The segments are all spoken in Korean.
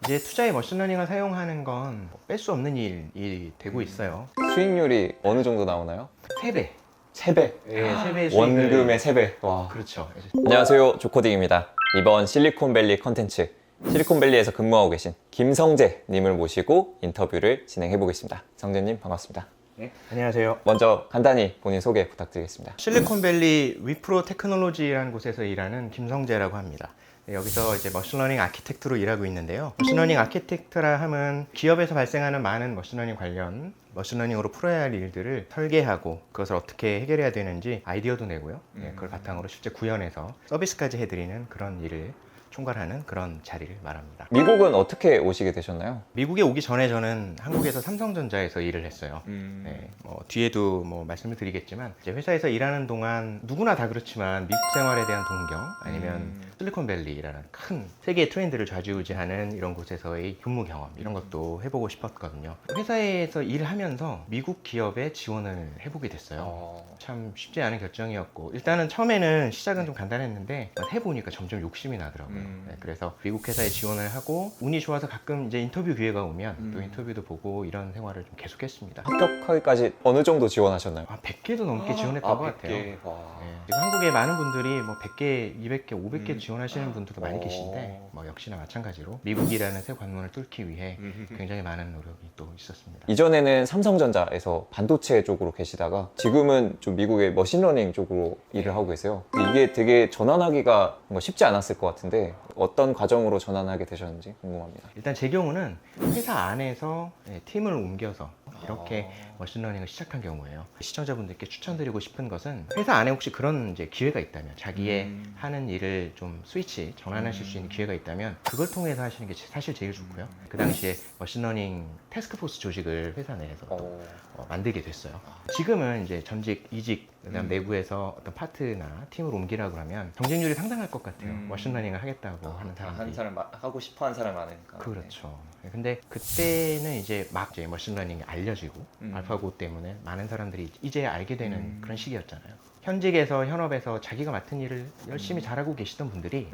이제 투자에 머신러닝을 사용하는 건 뺄 수 없는 일이 되고 있어요. 수익률이 어느 정도 나오나요? 3배. 3배. 예, 3배 수익을. 원금의 3배. 와. 그렇죠. 안녕하세요. 조코딩입니다. 이번 실리콘밸리 컨텐츠, 실리콘밸리에서 근무하고 계신 김성재 님을 모시고 인터뷰를 진행해 보겠습니다. 성재님 반갑습니다. 네. 안녕하세요. 먼저 간단히 본인 소개 부탁드리겠습니다. 실리콘밸리 위프로 테크놀로지라는 곳에서 일하는 김성재라고 합니다. 여기서 이제 머신러닝 아키텍트로 일하고 있는데요. 머신러닝 아키텍트라 함은 기업에서 발생하는 많은 머신러닝 관련 머신러닝으로 풀어야 할 일들을 설계하고 그것을 어떻게 해결해야 되는지 아이디어도 내고요. 그걸 바탕으로 실제 구현해서 서비스까지 해드리는 그런 일을 총괄하는 그런 자리를 말합니다. 미국은 어떻게 오시게 되셨나요? 미국에 오기 전에 저는 한국에서 삼성전자에서 일을 했어요. 네, 뒤에도 말씀을 드리겠지만 이제 회사에서 일하는 동안 누구나 다 그렇지만 미국 생활에 대한 동경 아니면 실리콘밸리라는 큰 세계의 트렌드를 좌지우지하는 이런 곳에서의 근무 경험 이런 것도 해보고 싶었거든요. 회사에서 일을 하면서 미국 기업에 지원을 해보게 됐어요. 참 쉽지 않은 결정이었고 일단은 처음에는 시작은 좀 간단했는데 해보니까 점점 욕심이 나더라고요. 네, 그래서 미국 회사에 지원을 하고 운이 좋아서 가끔 이제 인터뷰 기회가 오면 또 인터뷰도 보고 이런 생활을 좀 계속했습니다. 합격하기까지 어느 정도 지원하셨나요? 한 100개도 넘게 지원했던 것 같아요. 100개. 와. 네, 지금 한국에 많은 분들이 100개, 200개, 500개 지원하시는 분들도 많이 계신데 역시나 마찬가지로 미국이라는 새 관문을 뚫기 위해 굉장히 많은 노력이 또 있었습니다. 이전에는 삼성전자에서 반도체 쪽으로 계시다가 지금은 좀 미국의 머신러닝 쪽으로 일을 하고 계세요. 이게 되게 전환하기가 뭔가 쉽지 않았을 것 같은데 어떤 과정으로 전환하게 되셨는지 궁금합니다. 일단 제 경우는 회사 안에서 팀을 옮겨서 이렇게 머신러닝을 시작한 경우예요. 시청자분들께 추천드리고 싶은 것은 회사 안에 혹시 그런 이제 기회가 있다면 자기의 하는 일을 좀 스위치 전환하실 수 있는 기회가 있다면 그걸 통해서 하시는 게 사실 제일 좋고요. 그 당시에 머신러닝 태스크포스 조직을 회사 내에서 또 만들게 됐어요. 지금은 이제 전직, 이직, 그다음 내부에서 어떤 파트나 팀을 옮기라고 하면 경쟁률이 상당할 것 같아요. 머신러닝을 하겠다고 하는 사람들이. 한 사람 하고 싶어 하는 사람 많으니까. 그렇죠. 근데 그때는 이제 막 이제 머신러닝이 알려지고 알파고 때문에 많은 사람들이 이제 알게 되는 그런 시기였잖아요. 현직에서 현업에서 자기가 맡은 일을 열심히 잘하고 계시던 분들이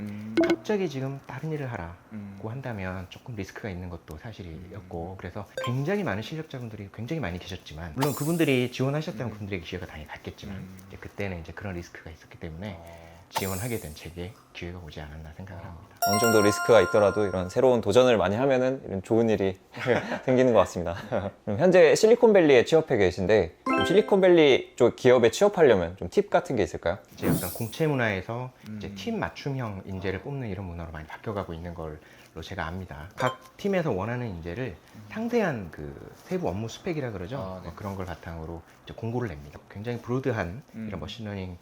갑자기 지금 다른 일을 하라고 한다면 조금 리스크가 있는 것도 사실이었고 그래서 굉장히 많은 실력자분들이 굉장히 많이 계셨지만 물론 그분들이 지원하셨다면 그분들에게 기회가 당연히 갔겠지만 이제 그때는 이제 그런 리스크가 있었기 때문에 지원하게 된 제게 기회가 오지 않았나 생각을 합니다. 어느 정도 리스크가 있더라도 이런 새로운 도전을 많이 하면은 이런 좋은 일이 생기는 것 같습니다. 그럼 현재 실리콘밸리에 취업해 계신데 좀 실리콘밸리 쪽 기업에 취업하려면 좀 팁 같은 게 있을까요? 이제 어떤 공채 문화에서 이제 팀 맞춤형 인재를 뽑는 이런 문화로 많이 바뀌어가고 있는 걸로 제가 압니다. 각 팀에서 원하는 인재를 상세한 그 세부 업무 스펙이라 그러죠. 그런 걸 바탕으로 이제 공고를 냅니다. 굉장히 브로드한 이런 머신러닝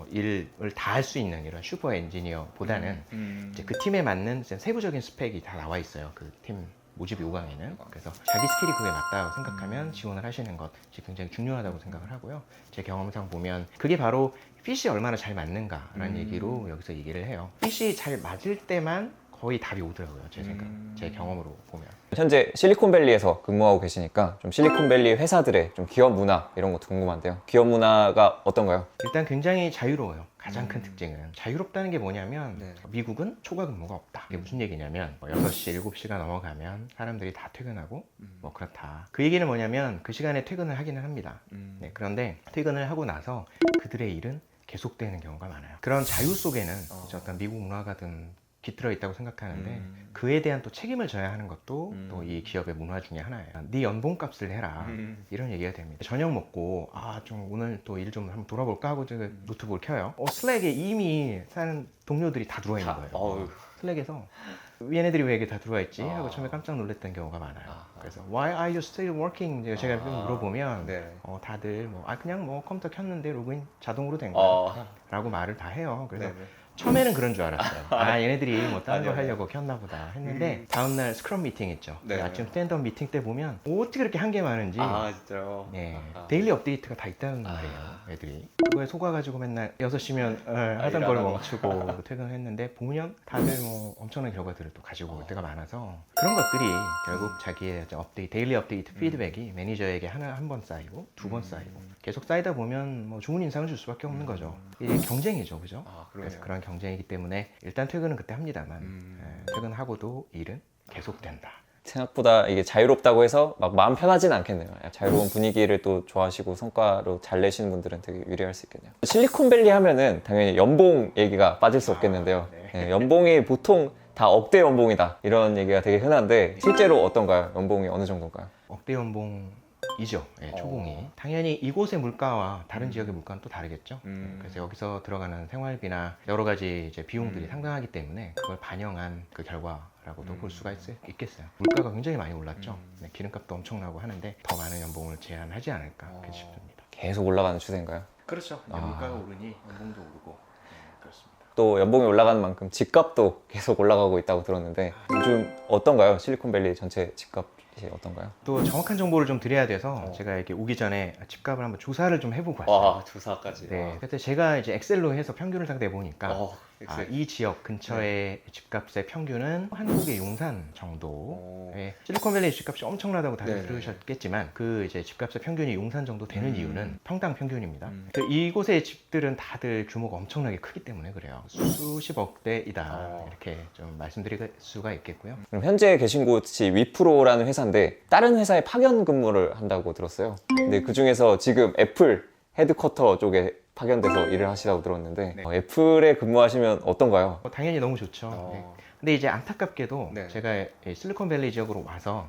일을 다 할 수 있는 이런 슈퍼 엔지니어보다는 이제 그 팀에 맞는 세부적인 스펙이 다 나와 있어요. 그 팀 모집 요강에는. 그래서 자기 스킬이 그에 맞다고 생각하면 지원을 하시는 것이 굉장히 중요하다고 생각을 하고요. 제 경험상 보면 그게 바로 핏이 얼마나 잘 맞는가라는 얘기로 여기서 얘기를 해요. 핏이 잘 맞을 때만 거의 답이 오더라고요. 제 생각, 제 경험으로 보면. 현재 실리콘밸리에서 근무하고 계시니까 좀 실리콘밸리 회사들의 좀 기업 문화 이런 것도 궁금한데요. 기업 문화가 어떤가요? 일단 굉장히 자유로워요. 가장 큰 특징은 자유롭다는 게 뭐냐면 미국은 초과 근무가 없다. 이게 무슨 얘기냐면 6시, 7시가 넘어가면 사람들이 다 퇴근하고 그렇다. 그 얘기는 뭐냐면 그 시간에 퇴근을 하기는 합니다. 그런데 퇴근을 하고 나서 그들의 일은 계속되는 경우가 많아요. 그런 자유 속에는 어떤 미국 문화가 좀 깃들어 있다고 생각하는데 그에 대한 또 책임을 져야 하는 것도 또 이 기업의 문화 중에 하나예요. 네 연봉값을 해라 이런 얘기가 됩니다. 저녁 먹고 좀 오늘 또 일 좀 한번 돌아볼까 하고 제가 노트북을 켜요. 슬랙에 이미 사는 동료들이 다 들어와 있는 거예요. 슬랙에서 얘네들이 왜 이게 다 들어와 있지? 하고 처음에 깜짝 놀랐던 경우가 많아요. 그래서 Why are you still working? 제가 물어보면 다들 그냥 컴퓨터 켰는데 로그인 자동으로 된 거야 라고 말을 다 해요. 그래서 처음에는 그런 줄 알았어요. 얘네들이 다른 걸 하려고 켰나 보다 했는데 다음날 스크럼 미팅 있죠. 아침 스탠드업 미팅 때 보면 어떻게 그렇게 한 게 많은지 진짜요? 데일리 업데이트가 다 있다는 말이에요. 애들이 그거에 속아가지고 맨날 6시면 하던 걸 멈추고 퇴근을 했는데 보면 다들 엄청난 결과들을 또 가지고 올 때가 많아서 그런 것들이 결국 자기의 업데이트, 데일리 업데이트 피드백이 매니저에게 한 번 쌓이고 두 번 쌓이고 계속 쌓이다 보면 좋은 인상을 줄 수밖에 없는 거죠. 이게 경쟁이죠, 그죠? 그래서 그런 경쟁이기 때문에 일단 퇴근은 그때 합니다만 퇴근하고도 일은 계속된다. 생각보다 이게 자유롭다고 해서 막 마음 편하진 않겠네요. 자유로운 분위기를 또 좋아하시고 성과로 잘 내시는 분들은 되게 유리할 수 있겠네요. 실리콘밸리 하면은 당연히 연봉 얘기가 빠질 수 없겠는데요. 네, 연봉이 보통 다 억대 연봉이다 이런 얘기가 되게 흔한데 실제로 어떤가요? 연봉이 어느 정도인가요? 억대 연봉이죠. 예, 초봉이. 당연히 이곳의 물가와 다른 지역의 물가는 또 다르겠죠. 그래서 여기서 들어가는 생활비나 여러 가지 이제 비용들이 상당하기 때문에 그걸 반영한 그 결과라고도 볼 수가 있겠어요. 물가가 굉장히 많이 올랐죠. 네, 기름값도 엄청나고 하는데 더 많은 연봉을 제한하지 않을까 그렇게 싶습니다. 계속 올라가는 추세인가요? 그렇죠. 이제 물가가 오르니 연봉도 오르고 그렇습니다. 또 연봉이 올라가는 만큼 집값도 계속 올라가고 있다고 들었는데 요즘 어떤가요? 실리콘밸리 전체 집값이 어떤가요? 또 정확한 정보를 좀 드려야 돼서 제가 이렇게 오기 전에 집값을 한번 조사를 좀 해보고 왔어요. 조사까지. 네, 그때 제가 이제 엑셀로 해서 평균을 상대해 보니까 이 지역 근처의 집값의 평균은 한국의 용산 정도의 실리콘밸리 집값이 엄청나다고 다들 들으셨겠지만 그 이제 집값의 평균이 용산 정도 되는 이유는 평당 평균입니다. 그 이곳의 집들은 다들 규모가 엄청나게 크기 때문에 그래요. 수십억대이다 이렇게 좀 말씀드릴 수가 있겠고요. 그럼 현재 계신 곳이 위프로라는 회사인데 다른 회사에 파견 근무를 한다고 들었어요. 근데 그 중에서 지금 애플 헤드쿼터 쪽에 파견돼서 일을 하시다고 들었는데 애플에 근무하시면 어떤가요? 당연히 너무 좋죠. 네. 근데 이제 안타깝게도 제가 이 실리콘밸리 지역으로 와서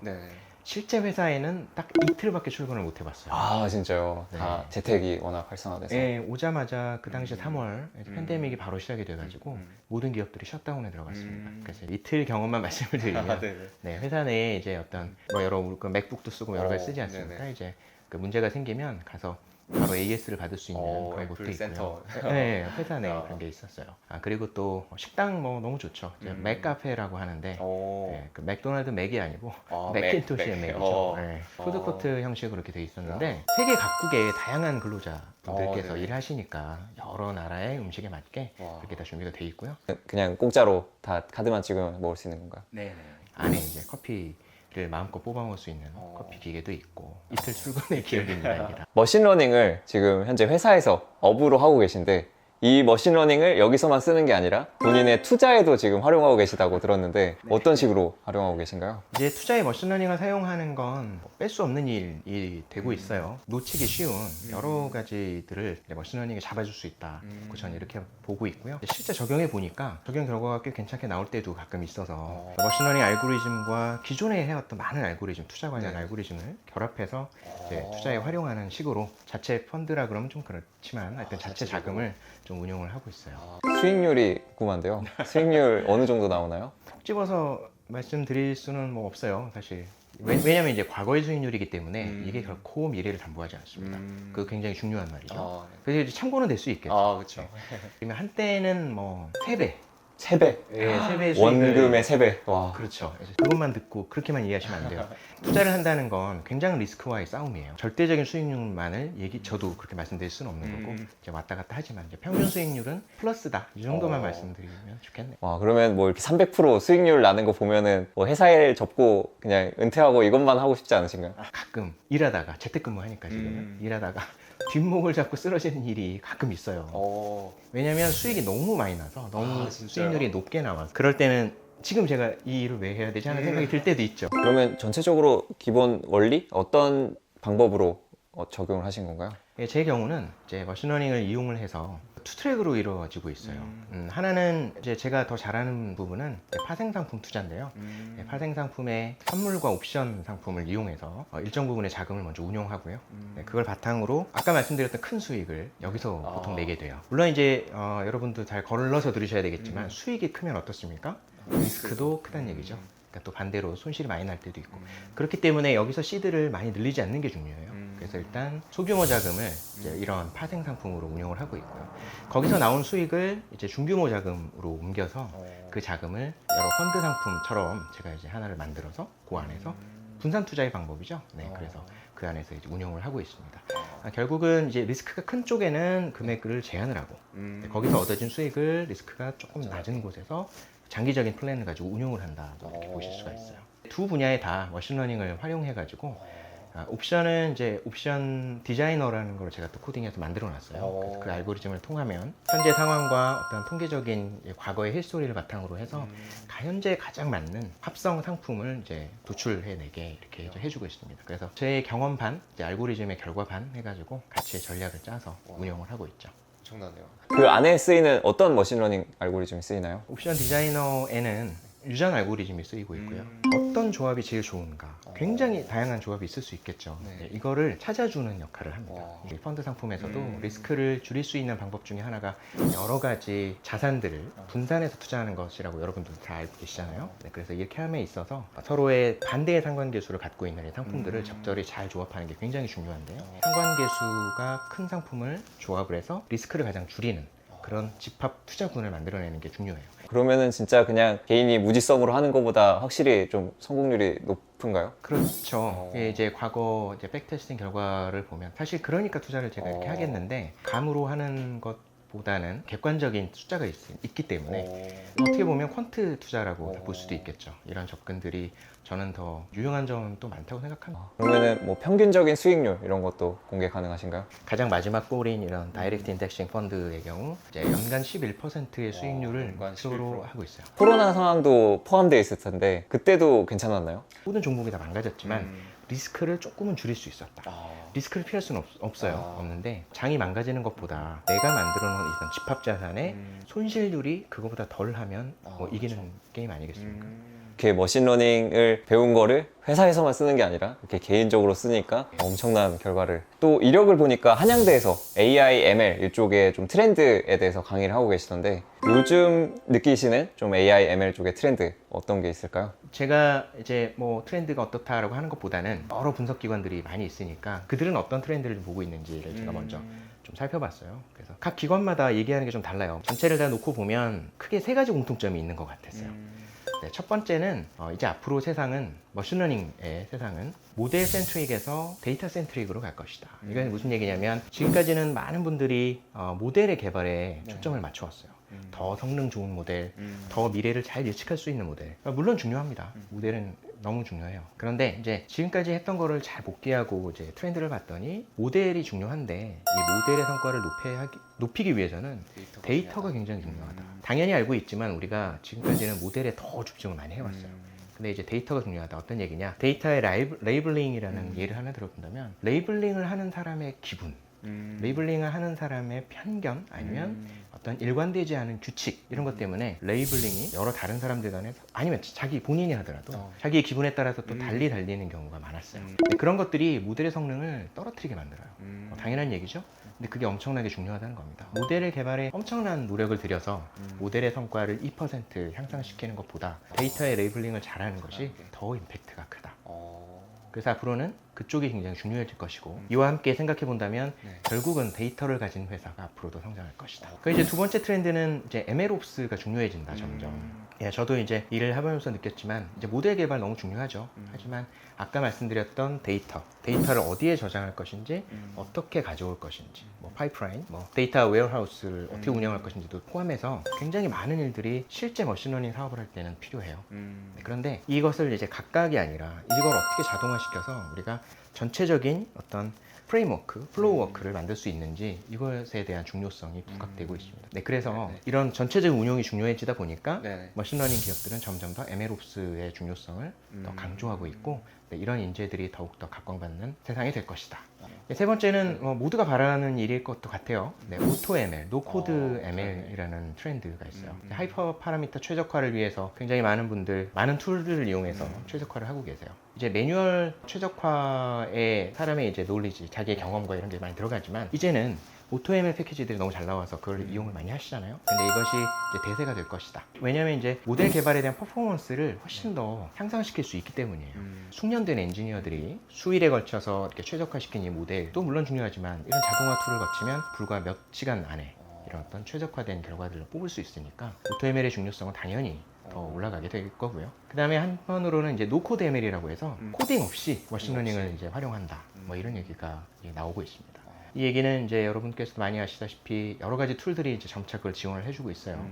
실제 회사에는 딱 이틀밖에 출근을 못 해봤어요. 아 진짜요? 다 재택이 워낙 활성화돼서. 네, 오자마자 그 당시 3월 팬데믹이 바로 시작이 돼가지고 모든 기업들이 셧다운에 들어갔습니다. 그래서 이틀 경험만 말씀을 드리면 네, 회사 내에 이제 어떤 뭐 여러 그 맥북도 쓰고 여러 가지 쓰지 않습니까? 이제 그 문제가 생기면 가서 바로 AS를 받을 수 있는 그런 곳도 있고요. 네, 회사 내에 그런 게 있었어요. 그리고 또 식당 뭐 너무 좋죠. 맥카페라고 하는데 네, 그 맥도날드 맥이 아니고 맥킨토시의 맥이죠. 네, 푸드코트 형식으로 이렇게 돼 있었는데 세계 각국의 다양한 근로자분들께서 일을 하시니까 여러 나라의 음식에 맞게 그렇게 다 준비가 돼 있고요. 그냥 공짜로 다 카드만 찍으면 먹을 수 있는 건가요? 네. 안에 이제 커피를 마음껏 뽑아 먹을 수 있는 커피 기계도 있고 이틀 출근의 기억입니다. 머신러닝을 지금 현재 회사에서 업으로 하고 계신데 이 머신러닝을 여기서만 쓰는 게 아니라 본인의 투자에도 지금 활용하고 계시다고 들었는데 어떤 식으로 활용하고 계신가요? 이제 투자에 머신러닝을 사용하는 건 뺄 수 없는 일이 되고 있어요. 놓치기 쉬운 여러 가지들을 머신러닝이 잡아줄 수 있다. 저는 이렇게 보고 있고요. 실제 적용해 보니까 적용 결과가 꽤 괜찮게 나올 때도 가끔 있어서 머신러닝 알고리즘과 기존에 해왔던 많은 알고리즘, 투자 관련 알고리즘을 결합해서 이제 투자에 활용하는 식으로 자체 펀드라 그러면 좀 그렇지만 하여튼 자체 자금을 좀 운용을 하고 있어요. 수익률이 궁금한데요. 수익률 어느 정도 나오나요? 콕 집어서 말씀드릴 수는 뭐 없어요, 사실. 왜냐면 이제 과거의 수익률이기 때문에 이게 결코 미래를 담보하지 않습니다. 그거 굉장히 중요한 말이죠. 그래서 이제 참고는 될 수 있겠죠. 그렇죠. 그러면 한때는 뭐 3배. 3배. 예, 3배 수익을. 원금의 3배. 와. 그렇죠. 그래서 그것만 듣고 그렇게만 이해하시면 안 돼요. 투자를 한다는 건 굉장한 리스크와의 싸움이에요. 절대적인 수익률만을 저도 그렇게 말씀드릴 수는 없는 거고 이제 왔다 갔다 하지만 이제 평균 수익률은 플러스다. 이 정도만 말씀드리면 좋겠네요. 와, 그러면 뭐 이렇게 300% 수익률 나는 거 보면은 뭐 회사에 접고 그냥 은퇴하고 이것만 하고 싶지 않으신가요? 가끔 일하다가 재택근무하니까 지금은 일하다가 뒷목을 잡고 쓰러지는 일이 가끔 있어요. 왜냐면 수익이 너무 많이 나서 너무 수익률이 높게 나와서 그럴 때는 지금 제가 이 일을 왜 해야 되지 하는 생각이 들 때도 있죠. 그러면 전체적으로 기본 원리 어떤 방법으로 적용을 하신 건가요? 예, 제 경우는 이제 머신러닝을 이용을 해서 투 트랙으로 이루어지고 있어요. 하나는 이제 제가 더 잘하는 부분은 파생 상품 투자인데요. 파생 상품의 선물과 옵션 상품을 이용해서 일정 부분의 자금을 먼저 운용하고요. 그걸 바탕으로 아까 말씀드렸던 큰 수익을 여기서 보통 내게 돼요. 물론 이제 여러분도 잘 걸러서 들으셔야 되겠지만 수익이 크면 어떻습니까? 리스크도 크다는 얘기죠. 그러니까 또 반대로 손실이 많이 날 때도 있고 그렇기 때문에 여기서 시드를 많이 늘리지 않는 게 중요해요. 그래서 일단 소규모 자금을 이제 이런 파생 상품으로 운용을 하고 있고요. 거기서 나온 수익을 이제 중규모 자금으로 옮겨서 그 자금을 여러 펀드 상품처럼 제가 이제 하나를 만들어서 그 안에서 분산 투자의 방법이죠. 네, 그래서 그 안에서 이제 운용을 하고 있습니다. 결국은 이제 리스크가 큰 쪽에는 금액을 제한을 하고 거기서 얻어진 수익을 리스크가 조금 낮은 곳에서 장기적인 플랜을 가지고 운용을 한다 이렇게 보실 수가 있어요. 두 분야에 다 머신러닝을 활용해 가지고 옵션은 이제 옵션 디자이너라는 걸 제가 또 코딩해서 만들어 놨어요. 그래서 그 알고리즘을 통하면 현재 상황과 어떤 통계적인 과거의 힐스토리를 바탕으로 해서 현재 가장 맞는 합성 상품을 이제 도출해내게 이렇게 이제 해주고 있습니다. 그래서 제 경험 반, 이제 알고리즘의 결과 반 해가지고 같이 전략을 짜서 운영을 하고 있죠. 엄청나네요. 그 안에 쓰이는 어떤 머신러닝 알고리즘이 쓰이나요? 옵션 디자이너에는 유전 알고리즘이 쓰이고 있고요. 어떤 조합이 제일 좋은가? 굉장히 다양한 조합이 있을 수 있겠죠. 네. 이거를 찾아주는 역할을 합니다. 와. 이 펀드 상품에서도 리스크를 줄일 수 있는 방법 중에 하나가 여러 가지 자산들을 분산해서 투자하는 것이라고 여러분들 다 알고 계시잖아요. 네, 그래서 이렇게 함에 있어서 서로의 반대의 상관계수를 갖고 있는 이 상품들을 적절히 잘 조합하는 게 굉장히 중요한데요. 상관계수가 큰 상품을 조합을 해서 리스크를 가장 줄이는 그런 집합 투자군을 만들어내는 게 중요해요. 그러면은 진짜 그냥 개인이 무지성으로 하는 것보다 확실히 좀 성공률이 높은가요? 그렇죠. 이게 이제 과거 이제 백테스팅 결과를 보면 사실 그러니까 투자를 제가 이렇게 하겠는데 감으로 하는 것보다는 객관적인 숫자가 있기 때문에 어떻게 보면 퀀트 투자라고 볼 수도 있겠죠. 이런 접근들이 저는 더 유용한 점은 또 많다고 생각합니다. 그러면은 뭐 평균적인 수익률 이런 것도 공개 가능하신가요? 가장 마지막 골인 이런 다이렉트 인덱싱 펀드의 경우 이제 연간 11%의 수익률을 연간 목표로 11%. 하고 있어요. 코로나 상황도 포함되어 있을 텐데 그때도 괜찮았나요? 모든 종목이 다 망가졌지만 리스크를 조금은 줄일 수 있었다. 리스크를 피할 수는 없어요. 없는데 장이 망가지는 것보다 내가 만들어 놓은 이런 집합 자산의 손실률이 그거보다 덜 하면 뭐 이기는 게임 아니겠습니까? 이렇게 머신러닝을 배운 거를 회사에서만 쓰는 게 아니라 이렇게 개인적으로 쓰니까 엄청난 결과를. 또 이력을 보니까 한양대에서 AI, ML 이쪽에 좀 트렌드에 대해서 강의를 하고 계시던데 요즘 느끼시는 좀 AI, ML 쪽의 트렌드 어떤 게 있을까요? 제가 이제 뭐 트렌드가 어떻다라고 하는 것보다는 여러 분석 기관들이 많이 있으니까 그들은 어떤 트렌드를 보고 있는지를 제가 먼저 좀 살펴봤어요. 그래서 각 기관마다 얘기하는 게 좀 달라요. 전체를 다 놓고 보면 크게 세 가지 공통점이 있는 것 같았어요. 네, 첫 번째는 이제 앞으로 세상은 머신러닝의 세상은 모델 센트릭에서 데이터 센트릭으로 갈 것이다. 이건 무슨 얘기냐면 지금까지는 많은 분들이 모델의 개발에 초점을 맞춰왔어요. 더 성능 좋은 모델, 더 미래를 잘 예측할 수 있는 모델. 물론 중요합니다. 모델은 너무 중요해요. 그런데 이제 지금까지 했던 거를 잘 복귀하고 이제 트렌드를 봤더니 모델이 중요한데 이 모델의 성과를 높이기 위해서는 데이터가 굉장히 중요하다. 당연히 알고 있지만 우리가 지금까지는 모델에 더 집중을 많이 해왔어요. 근데 이제 데이터가 중요하다. 어떤 얘기냐? 데이터의 레이블링이라는 예를 하나 들어본다면 레이블링을 하는 사람의 기분, 레이블링을 하는 사람의 편견 아니면 어떤 일관되지 않은 규칙 이런 것 때문에 레이블링이 여러 다른 사람들 간에 아니면 자기 본인이 하더라도 자기의 기분에 따라서 또 달리 달리는 경우가 많았어요. 근데 그런 것들이 모델의 성능을 떨어뜨리게 만들어요. 당연한 얘기죠. 근데 그게 엄청나게 중요하다는 겁니다. 모델의 개발에 엄청난 노력을 들여서 모델의 성과를 2% 향상시키는 것보다 데이터의 레이블링을 잘하는 것이 더 임팩트가 크다. 그래서 앞으로는 그쪽이 굉장히 중요해질 것이고 이와 함께 생각해 본다면 결국은 데이터를 가진 회사가 앞으로도 성장할 것이다. 그 이제 두 번째 트렌드는 이제 MLOps가 중요해진다 점점. 예, 저도 이제 일을 해보면서 느꼈지만 이제 모델 개발 너무 중요하죠. 하지만 아까 말씀드렸던 데이터를 어디에 저장할 것인지 어떻게 가져올 것인지 뭐 파이프라인, 뭐 데이터 웨어하우스를 어떻게 운영할 것인지도 포함해서 굉장히 많은 일들이 실제 머신러닝 사업을 할 때는 필요해요. 그런데 이것을 이제 각각이 아니라 이걸 어떻게 자동화시켜서 우리가 전체적인 어떤 프레임워크, 플로우워크를 만들 수 있는지 이것에 대한 중요성이 부각되고 있습니다. 네, 그래서 이런 전체적인 운용이 중요해지다 보니까 머신러닝 기업들은 점점 더 MLOps의 중요성을 더 강조하고 있고 이런 인재들이 더욱더 각광받는 세상이 될 것이다. 세 번째는 모두가 바라는 일일 것도 같아요. 오토 ML, 노코드 ML이라는 트렌드가 있어요. 하이퍼 파라미터 최적화를 위해서 굉장히 많은 분들, 많은 툴들을 이용해서 최적화를 하고 계세요. 이제 매뉴얼 최적화에 사람의 이제 논리지, 자기의 경험과 이런 게 많이 들어가지만 이제는 오토ML 패키지들이 너무 잘 나와서 그걸 이용을 많이 하시잖아요. 근데 이것이 이제 대세가 될 것이다. 왜냐하면 이제 모델 개발에 대한 퍼포먼스를 훨씬 더 향상시킬 수 있기 때문이에요. 숙련된 엔지니어들이 수일에 걸쳐서 이렇게 최적화시킨 이 모델도 물론 중요하지만 이런 자동화 툴을 거치면 불과 몇 시간 안에 이런 어떤 최적화된 결과들을 뽑을 수 있으니까 오토ML의 중요성은 당연히 더 올라가게 될 거고요. 그 다음에 한편으로는 이제 노코드 ML이라고 해서 코딩 없이 머신러닝을 이제 활용한다. 뭐 이런 얘기가 나오고 있습니다. 이 얘기는 이제 여러분께서도 많이 아시다시피 여러 가지 툴들이 이제 점차 그걸 지원을 해주고 있어요.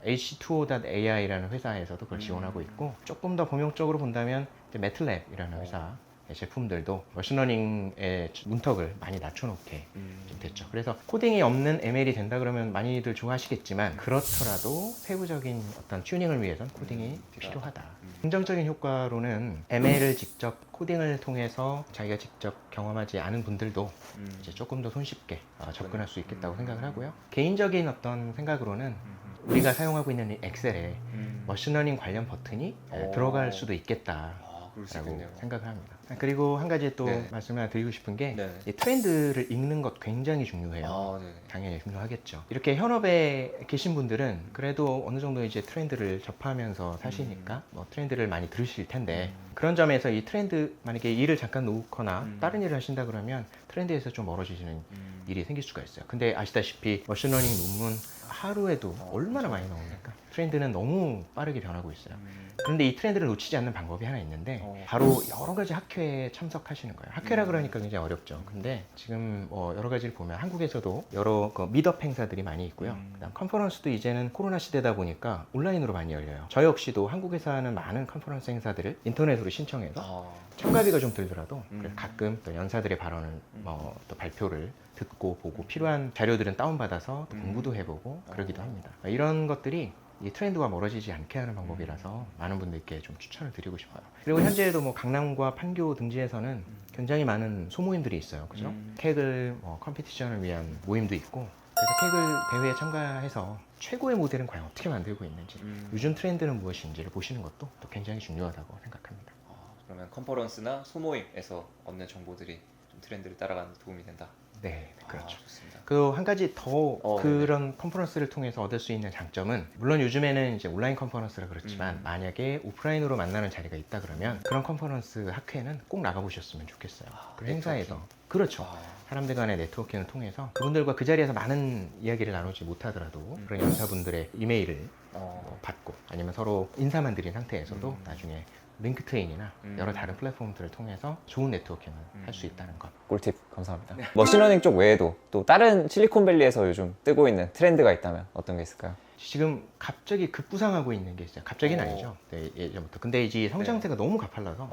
H2O.AI라는 회사에서도 그걸 지원하고 있고 조금 더 범용적으로 본다면 매틀랩이라는 회사 제품들도 머신러닝의 문턱을 많이 낮춰놓게 좀 됐죠. 그래서 코딩이 없는 ML이 된다 그러면 많이들 좋아하시겠지만 그렇더라도 세부적인 어떤 튜닝을 위해서는 코딩이 필요하다. 긍정적인 효과로는 ML을 직접 코딩을 통해서 자기가 직접 경험하지 않은 분들도 이제 조금 더 손쉽게 접근할 수 있겠다고 생각을 하고요. 개인적인 어떤 생각으로는 우리가 사용하고 있는 이 엑셀에 머신러닝 관련 버튼이 들어갈 수도 있겠다. 그럴 수 라고 있겠네요. 생각을 합니다. 그리고 한 가지 또 네. 말씀을 하나 드리고 싶은 게 네. 이 트렌드를 읽는 것 굉장히 중요해요. 네. 당연히 중요하겠죠. 이렇게 현업에 계신 분들은 그래도 어느 정도 이제 트렌드를 접하면서 사시니까 뭐 트렌드를 많이 들으실 텐데 그런 점에서 이 트렌드 만약에 일을 잠깐 놓거나 다른 일을 하신다 그러면 트렌드에서 좀 멀어지시는 일이 생길 수가 있어요. 근데 아시다시피 머신러닝 논문 하루에도 얼마나 많이 나옵니까? 트렌드는 너무 빠르게 변하고 있어요. 그런데 이 트렌드를 놓치지 않는 방법이 하나 있는데 바로 여러 가지 학회에 참석하시는 거예요. 학회라 그러니까 굉장히 어렵죠. 근데 지금 뭐 여러 가지를 보면 한국에서도 여러 그 미드업 행사들이 많이 있고요. 그다음 컨퍼런스도 이제는 코로나 시대다 보니까 온라인으로 많이 열려요. 저 역시도 한국에서 하는 많은 컨퍼런스 행사들을 인터넷으로 신청해서 참가비가 좀 들더라도 그래서 가끔 또 연사들의 발언을 또 발표를 듣고 보고 필요한 자료들은 다운받아서 또 공부도 해보고 그러기도 합니다. 이런 것들이 이 트렌드와 멀어지지 않게 하는 방법이라서 많은 분들께 좀 추천을 드리고 싶어요. 그리고 현재에도 뭐 강남과 판교 등지에서는 굉장히 많은 소모임들이 있어요. 그죠? 캑을 컴피티션을 위한 모임도 있고 그래서 캑을 대회에 참가해서 최고의 모델은 과연 어떻게 만들고 있는지 요즘 트렌드는 무엇인지를 보시는 것도 또 굉장히 중요하다고 생각합니다. 그러면 컨퍼런스나 소모임에서 얻는 정보들이 좀 트렌드를 따라가는 데 도움이 된다. 네, 그렇죠. 좋습니다. 그 한 가지 더 네네. 그런 컨퍼런스를 통해서 얻을 수 있는 장점은 물론 요즘에는 이제 온라인 컨퍼런스라 그렇지만 만약에 오프라인으로 만나는 자리가 있다 그러면 그런 컨퍼런스 학회는 꼭 나가보셨으면 좋겠어요. 그 행사에서 그렇죠. 사람들 간의 네트워킹을 통해서 그분들과 그 자리에서 많은 이야기를 나누지 못하더라도 그런 연사분들의 이메일을 받고 아니면 서로 인사만 드린 상태에서도 나중에 링크트인이나 여러 다른 플랫폼들을 통해서 좋은 네트워킹을 할 수 있다는 것. 꿀팁 감사합니다. 머신러닝 쪽 외에도 또 다른 실리콘밸리에서 요즘 뜨고 있는 트렌드가 있다면 어떤 게 있을까요? 지금 갑자기 급부상하고 있는 게 있어요. 갑자기는 아니죠. 네, 예전부터. 근데 이제 성장세가 너무 가팔라서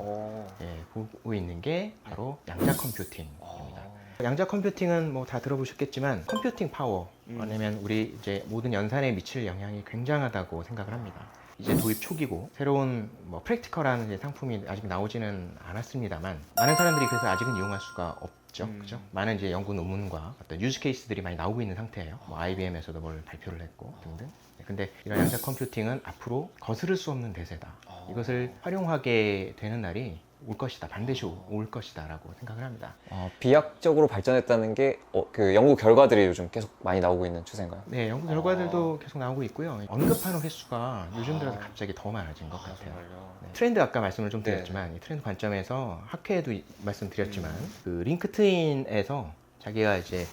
보고 있는 게 바로 양자 컴퓨팅입니다. 양자 컴퓨팅은 뭐 다 들어보셨겠지만 컴퓨팅 파워 아니면 우리 이제 모든 연산에 미칠 영향이 굉장하다고 생각을 합니다. 이제 도입 초기고 새로운 뭐 프랙티컬한 이제 상품이 아직 나오지는 않았습니다만 많은 사람들이 그래서 아직은 이용할 수가 없죠. 그죠? 많은 이제 연구 논문과 어떤 유즈 케이스들이 많이 나오고 있는 상태예요. 뭐 IBM에서도 뭘 발표를 했고 등등. 근데 이런 양자 컴퓨팅은 앞으로 거스를 수 없는 대세다. 이것을 활용하게 되는 날이 올 것이다. 반드시 올 것이다 라고 생각을 합니다. 비약적으로 발전했다는 게 그 연구 결과들이 요즘 계속 많이 나오고 있는 추세인가요? 네, 연구 결과들도 계속 나오고 있고요. 언급하는 횟수가 요즘 들어서 갑자기 더 많아진 것 같아요. 네. 트렌드 아까 말씀을 좀 드렸지만 이 트렌드 관점에서 학회에도 말씀드렸지만 그 링크트인에서 자기가 이제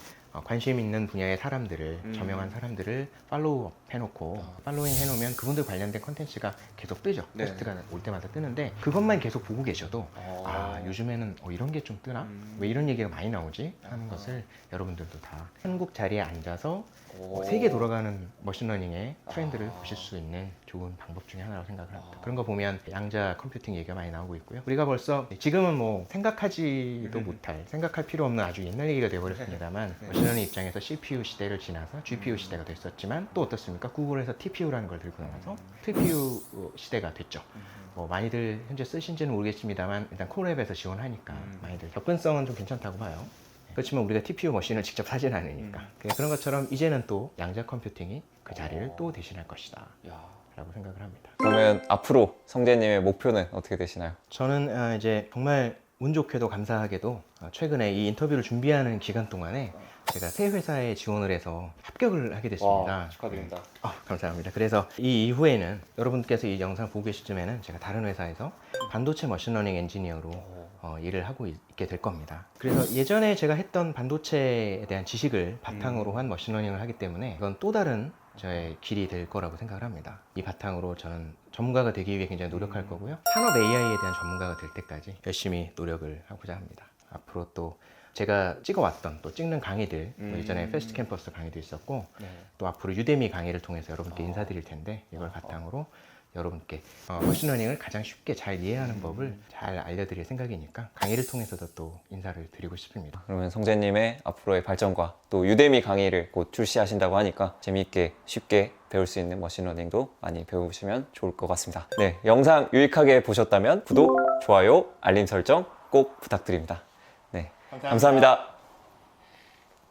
관심 있는 분야의 사람들을 저명한 사람들을 팔로우 해놓고 팔로잉 해놓으면 그분들 관련된 컨텐츠가 계속 뜨죠. 포스트가 올 때마다 뜨는데 그것만 계속 보고 계셔도 요즘에는 이런 게 좀 뜨나? 왜 이런 얘기가 많이 나오지? 하는 것을 여러분들도 다 한국 자리에 앉아서 세계 돌아가는 머신러닝의 트렌드를 보실 수 있는 좋은 방법 중에 하나라고 생각을 합니다. 그런 거 보면 양자 컴퓨팅 얘기가 많이 나오고 있고요. 우리가 벌써 지금은 뭐 생각하지도 못할, 생각할 필요 없는 아주 옛날 얘기가 되어버렸습니다만 머신러닝 입장에서 CPU 시대를 지나서 GPU 시대가 됐었지만 또 어떻습니까? 구글에서 TPU라는 걸 들고 나와서 TPU 시대가 됐죠. 뭐 많이들 현재 쓰신지는 모르겠습니다만 일단 콜랩에서 지원하니까 많이들 접근성은 좀 괜찮다고 봐요. 그렇지만 우리가 TPU 머신을 직접 사진 않으니까 그런 것처럼 이제는 또 양자 컴퓨팅이 그 자리를 또 대신할 것이다 라고 생각을 합니다. 그러면 앞으로 성재님의 목표는 어떻게 되시나요? 저는 이제 정말 운 좋게도 감사하게도 최근에 이 인터뷰를 준비하는 기간 동안에 제가 새 회사에 지원을 해서 합격을 하게 됐습니다. 축하드립니다. 감사합니다. 그래서 이 이후에는 여러분께서 이 영상 보고 계실 쯤에는 제가 다른 회사에서 반도체 머신러닝 엔지니어로 일을 하고 있게 될 겁니다. 그래서 예전에 제가 했던 반도체에 대한 지식을 바탕으로 한 머신러닝을 하기 때문에 이건 또 다른 저의 길이 될 거라고 생각을 합니다. 이 바탕으로 저는 전문가가 되기 위해 굉장히 노력할 거고요. 산업 AI에 대한 전문가가 될 때까지 열심히 노력을 하고자 합니다. 앞으로 또 제가 찍어왔던 또 찍는 강의들 예전에 패스트 캠퍼스 강의도 있었고 또 앞으로 유데미 강의를 통해서 여러분께 인사드릴 텐데 이걸 바탕으로 여러분께 머신러닝을 가장 쉽게 잘 이해하는 법을 잘 알려드릴 생각이니까 강의를 통해서도 또 인사를 드리고 싶습니다. 그러면 성재님의 앞으로의 발전과 또 유대미 강의를 곧 출시하신다고 하니까 재미있게 쉽게 배울 수 있는 머신러닝도 많이 배우시면 좋을 것 같습니다. 네, 영상 유익하게 보셨다면 구독, 좋아요, 알림 설정 꼭 부탁드립니다. 네, 감사합니다.